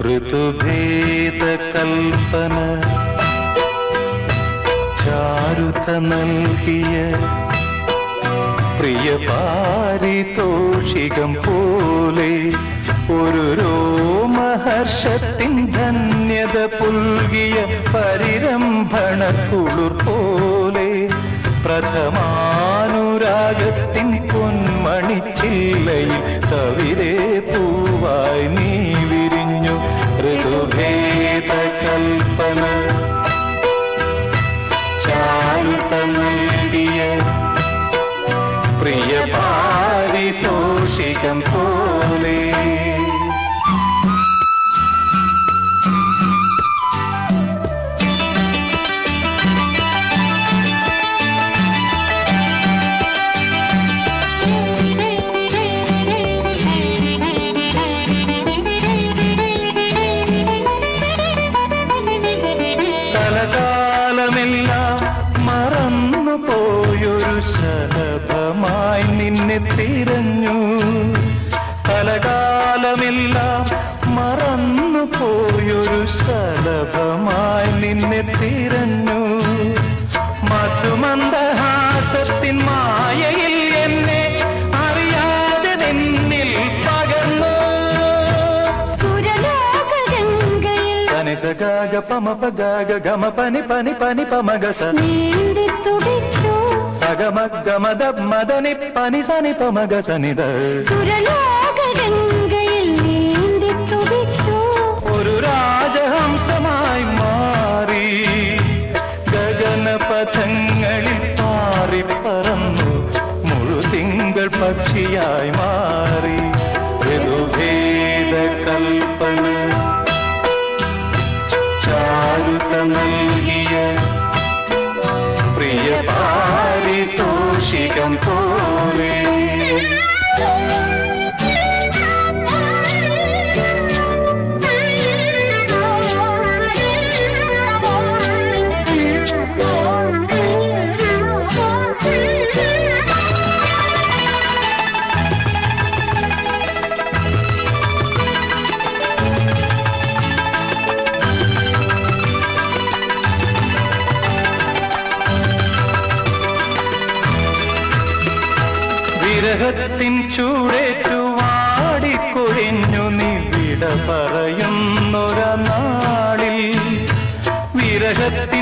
ഋതുഭേദ കൽപ്പന ചാരുത നൽകിയ പ്രിയ പാരിതോഷികം പോലെ ഒരു രോമഹർഷത്തിൻ ധന്യത പുൽകിയ പരിരംഭണ കുളിർ പോലെ പ്രഥമാനുരാഗത്തിൻ പൊന്മണിച്ചില്ലയിൽ കവിതേ പൂവായി നീ വിരിഞ്ഞു. ഋതുഭേദ കൽപ്പന ചാരുത നൽകിയ പ്രിയ പാരിതോഷികം പോലെ. സ്ഥലകാലമെല്ലാം മറന്നു പോയൊരു ശലഭമായി നിന്നെ തിരഞ്ഞു. സ്ഥലകാലമെല്ലാം മറന്നു പോയൊരു ശലഭമായി നിന്നെ തിരഞ്ഞു. മധുമന്ദഹാസത്തിൻ മായയിൽ എന്നെ അറിയാതെ നിന്നിൽ പകർന്നു. സനിസഗാഗ പമപഗാഗ ഗമ പനി പനി പനി പമഗസ സഗമഗമദ മദനി പനി സനി പമഗസനിദ. ഒരു രാജഹംസമായി മാറി ഗഗനപഥങ്ങളിൽ പാറിപ്പറന്നു മുഴുതിങ്കൾ പക്ഷിയായി മാറി. ഋതുഭേദ കൽപ്പന ചാരുത നൽകിയ പ്രിയ പാരിതോഷികം പോലെ. വിരഹത്തിൻ ചൂടേറ്റു വാടിക്കൊഴിഞ്ഞു നീ വിട പറയുന്നൊര നാളിൽ. വിരഹത്തിൻ